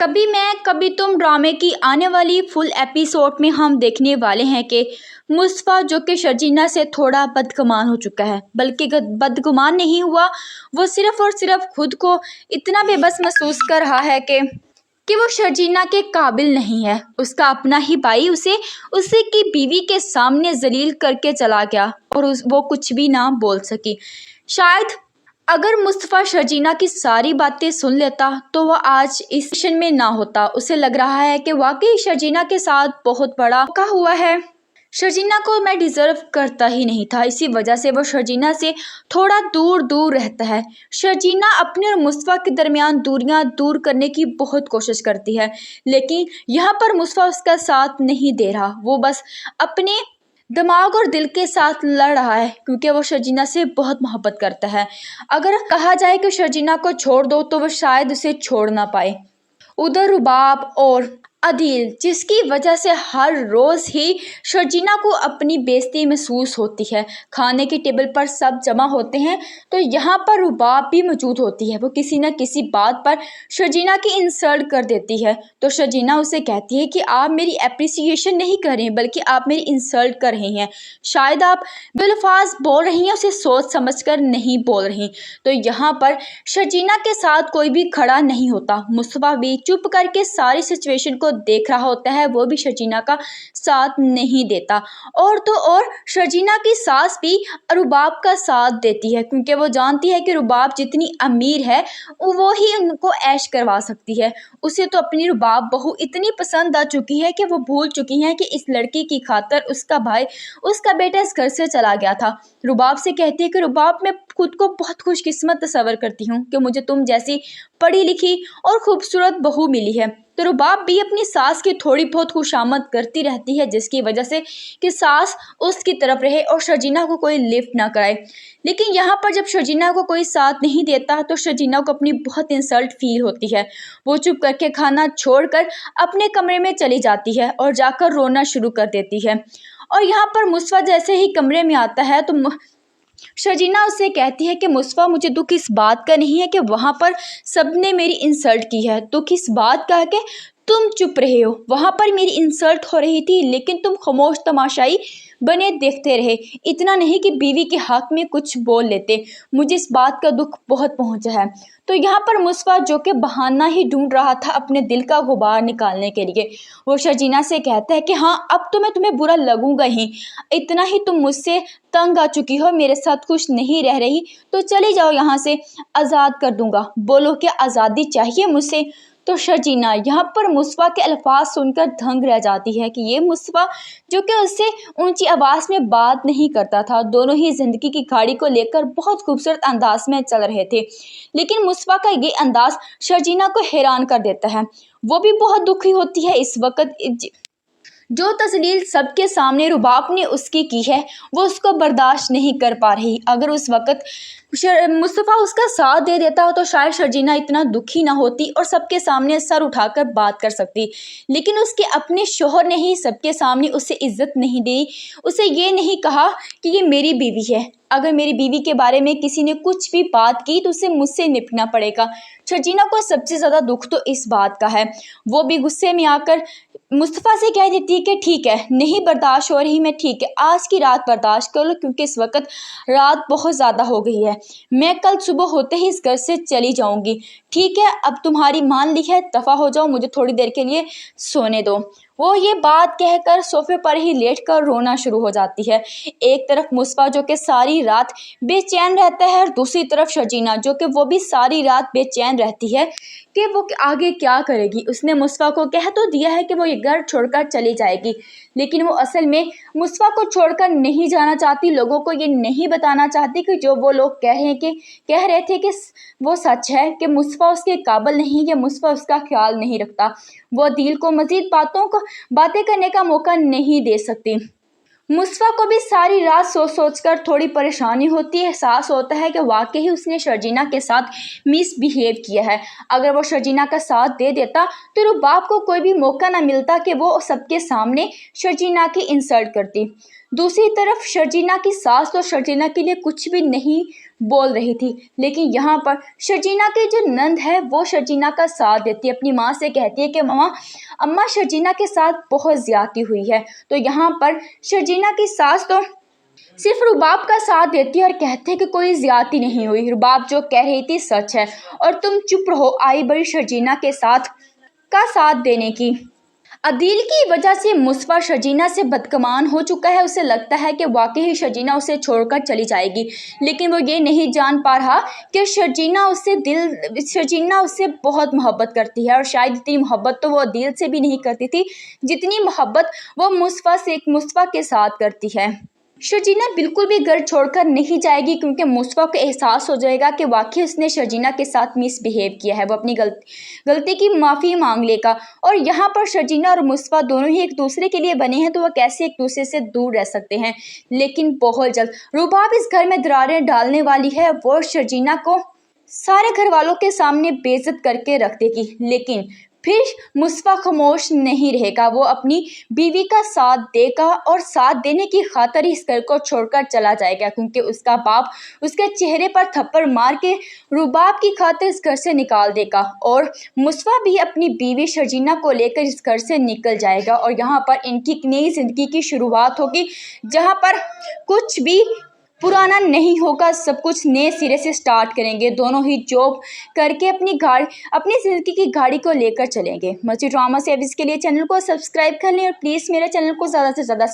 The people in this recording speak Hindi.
कभी मैं कभी तुम ड्रामे की आने वाली फुल एपिसोड में हम देखने वाले हैं कि मुस्तफ़ा जो कि शर्जीना से थोड़ा बदगुमान हो चुका है, बल्कि बदगुमान नहीं हुआ, वो सिर्फ और सिर्फ खुद को इतना बेबस महसूस कर रहा है कि वो शर्जीना के काबिल नहीं है। उसका अपना ही भाई उसे उसी की बीवी के सामने जलील करके चला गया और वो कुछ भी ना बोल सकी। शायद अगर मुस्तफ़ा शर्जीना की सारी बातें सुन लेता तो वह आज इस स्टेशन में ना होता। उसे लग रहा है कि वाकई शर्जीना के साथ बहुत बड़ा धोखा हुआ है। शर्जीना को मैं डिज़र्व करता ही नहीं था, इसी वजह से वो शर्जीना से थोड़ा दूर दूर रहता है। शर्जीना अपने और मुस्तफ़ा के दरमियान दूरियां दूर करने की बहुत कोशिश करती है, लेकिन यहाँ पर मुस्तफ़ा उसका साथ नहीं दे रहा। वो बस अपने दिमाग और दिल के साथ लड़ रहा है, क्योंकि वो शर्जीना से बहुत मोहब्बत करता है। अगर कहा जाए कि शर्जीना को छोड़ दो तो वो शायद उसे छोड़ ना पाए। उधर रुबाब और अदील, जिसकी वजह से हर रोज़ ही शर्जीना को अपनी बेइज्जती महसूस होती है। खाने की टेबल पर सब जमा होते हैं तो यहाँ पर रुबाब भी मौजूद होती है। वो किसी न किसी बात पर शर्जीना की इंसल्ट कर देती है, तो शर्जीना उसे कहती है कि आप मेरी अप्रिसिएशन नहीं कर रहे हैं, बल्कि आप मेरी इंसल्ट कर रही हैं। शायद आप बेल्फाज बोल रही हैं, उसे सोच समझ कर नहीं बोल रही। तो यहाँ पर शर्जीना के साथ कोई भी खड़ा नहीं होता। मुस्तफ़ा भी चुप करके सारी सिचुएशन को देख रहा होता है, वो भी शर्जीना का साथ नहीं देता। और तो और शर्जीना की सास भी रुबाब का साथ देती है, क्योंकि वो जानती है कि रुबाब जितनी अमीर है वो ही उनको ऐश करवा सकती है। उसे तो अपनी रुबाब बहू इतनी पसंद आ चुकी है कि वो भूल चुकी है कि इस लड़की की खातर उसका भाई, उसका बेटा इस घर से चला गया था। रुबाब से कहती है कि रुबाब, मैं खुद को बहुत खुशकिस्मत तस्वर करती हूँ कि मुझे तुम जैसी पढ़ी लिखी और खूबसूरत बहू मिली है। तो रुबाब भी अपनी सास की थोड़ी बहुत खुशामद करती रहती है, जिसकी वजह से कि सास उसकी तरफ रहे और शर्जीना को कोई लिफ्ट ना कराए। लेकिन यहाँ पर जब शर्जीना को कोई साथ नहीं देता तो शर्जीना को अपनी बहुत इंसल्ट फील होती है। वो चुप करके खाना छोड़कर अपने कमरे में चली जाती है और जाकर रोना शुरू कर देती है। और यहाँ पर मुस्तफ़ा जैसे ही कमरे में आता है तो शर्जीना उससे कहती है कि मुस्तफ़ा, मुझे दुख इस बात का नहीं है कि वहाँ पर सबने मेरी इंसल्ट की है, दुख इस बात का है कि तुम चुप रहे हो। वहाँ पर मेरी इंसल्ट हो रही थी लेकिन तुम खामोश तमाशाई बने देखते रहे, इतना नहीं कि बीवी के हक में कुछ बोल लेते। मुझे इस बात का दुख बहुत पहुँचा है। तो यहाँ पर मुस्तफ़ा जो कि बहाना ही ढूंढ रहा था अपने दिल का गुबार निकालने के लिए, वो शर्जीना से कहता है कि हाँ, अब तो मैं तुम्हें बुरा लगूंगा ही, इतना ही तुम मुझसे तंग आ चुकी हो, मेरे साथ खुश नहीं रह रही, तो चली जाओ यहाँ से, आज़ाद कर दूंगा। बोलो कि आज़ादी चाहिए मुझसे। तो शर्जीना यहाँ पर मुस्तफ़ा के अल्फाज सुनकर दंग रह जाती है कि ये मुस्तफ़ा जो कि उससे ऊंची आवाज़ में बात नहीं करता था। दोनों ही ज़िंदगी की गाड़ी को लेकर बहुत खूबसूरत अंदाज में चल रहे थे, लेकिन मुस्तफ़ा का ये अंदाज शर्जीना को हैरान कर देता है। वो भी बहुत दुखी होती है इस वक्त। जो तजलील सबके सामने रुबाब ने उसकी की है वो उसको बर्दाश्त नहीं कर पा रही। अगर उस वक़्त मुस्तफ़ा उसका साथ दे देता तो शायद शर्जीना इतना दुखी ना होती और सबके सामने सर उठाकर बात कर सकती, लेकिन उसके अपने शोहर ने ही सबके सामने उसे इज्जत नहीं दी। उसे ये नहीं कहा कि ये मेरी बीवी है, अगर मेरी बीवी के बारे में किसी ने कुछ भी बात की तो उसे मुझसे निपटना पड़ेगा। शर्जीना को सबसे ज़्यादा दुख तो इस बात का है। वो भी गुस्से में आकर मुस्तफ़ा से कह देती है कि ठीक है, नहीं बर्दाश्त हो रही, मैं ठीक है, आज की रात बर्दाश्त कर लो, क्योंकि इस वक्त रात बहुत ज़्यादा हो गई है, मैं कल सुबह होते ही इस घर से चली जाऊंगी। ठीक है, अब तुम्हारी मान ली है, दफ़ा हो जाओ, मुझे थोड़ी देर के लिए सोने दो। वो ये बात कहकर सोफे पर ही लेटकर रोना शुरू हो जाती है। एक तरफ मुस्तफ़ा जो कि सारी रात बेचैन रहता है और दूसरी तरफ शर्जीना जो कि वो भी सारी रात बेचैन रहती है कि वो आगे क्या करेगी। उसने मुस्तफ़ा को कह तो दिया है कि वो ये घर छोड़कर चली जाएगी, लेकिन वो असल में मुस्तफ़ा को छोड़कर नहीं जाना चाहती। लोगों को ये नहीं बताना चाहती कि जो वो लोग कह रहे थे कि वो सच है, कि मुस्तफ़ा उसके काबिल नहीं, कि मुस्तफ़ा उसका ख्याल नहीं रखता। वो दिल को मज़ीद बातें करने का मौका नहीं दे सकती। मुस्तफ़ा को भी सारी रात सोच सोच कर थोड़ी परेशानी होती है। एहसास होता है कि वाकई उसने शर्जीना के साथ मिसबिहेव किया है। अगर वो शर्जीना का साथ दे देता तो रुबाब को कोई भी मौका ना मिलता कि वो सबके सामने शर्जीना की इंसल्ट करती। दूसरी तरफ शर्जीना की सास तो शर्जीना के लिए कुछ भी नहीं बोल रही थी। लेकिन यहाँ पर शर्जीना की जो नंद है वो शर्जीना का साथ देती है, अपनी माँ से कहती है कि अम्मा शर्जीना के साथ बहुत ज़्यादती हुई है। तो यहाँ पर शर्जीना की सास तो सिर्फ रुबाब का साथ देती है और कहते हैं कि कोई ज्यादती नहीं हुई, रुबाब जो कह रही थी सच है और तुम चुप रहो आई बड़ी शर्जीना के साथ देने की। अदील की वजह से मुस्वा शर्जीना से बदगुमान हो चुका है। उसे लगता है कि वाकई ही शर्जीना उसे छोड़कर चली जाएगी, लेकिन वो ये नहीं जान पा रहा कि शर्जीना उससे बहुत मोहब्बत करती है और शायद इतनी मोहब्बत तो वो अदील से भी नहीं करती थी जितनी मोहब्बत वो मुस्वा के साथ करती है। शर्जीना बिल्कुल भी घर छोड़कर नहीं जाएगी क्योंकि मुस्वा को एहसास हो जाएगा कि वाकई उसने शर्जीना के साथ मिसबिहेव किया है। वो अपनी गलती की माफ़ी मांग लेगा और यहाँ पर शर्जीना और मुस्वा दोनों ही एक दूसरे के लिए बने हैं, तो वह कैसे एक दूसरे से दूर रह सकते हैं। लेकिन बहुत जल्द रुबाब इस घर में दरारें डालने वाली है। वो शर्जीना को सारे घर वालों के सामने बेइज्जत करके रख देगी, लेकिन फिर मुस्वा खामोश नहीं रहेगा। वो अपनी बीवी का साथ देगा और साथ देने की खातिर इस घर को छोड़कर चला जाएगा, क्योंकि उसका बाप उसके चेहरे पर थप्पड़ मार के रुबाब की खातिर इस घर से निकाल देगा और मुस्वा भी अपनी बीवी शर्जीना को लेकर इस घर से निकल जाएगा और यहाँ पर इनकी नई जिंदगी की शुरुआत होगी, जहाँ पर कुछ भी पुराना नहीं होगा, सब कुछ नए सिरे से स्टार्ट करेंगे। दोनों ही जॉब करके अपनी ज़िंदगी की गाड़ी को लेकर चलेंगे। मज़े ड्रामा से अब इसके लिए चैनल को सब्सक्राइब कर लें और प्लीज़ मेरे चैनल को ज़्यादा से ज़्यादा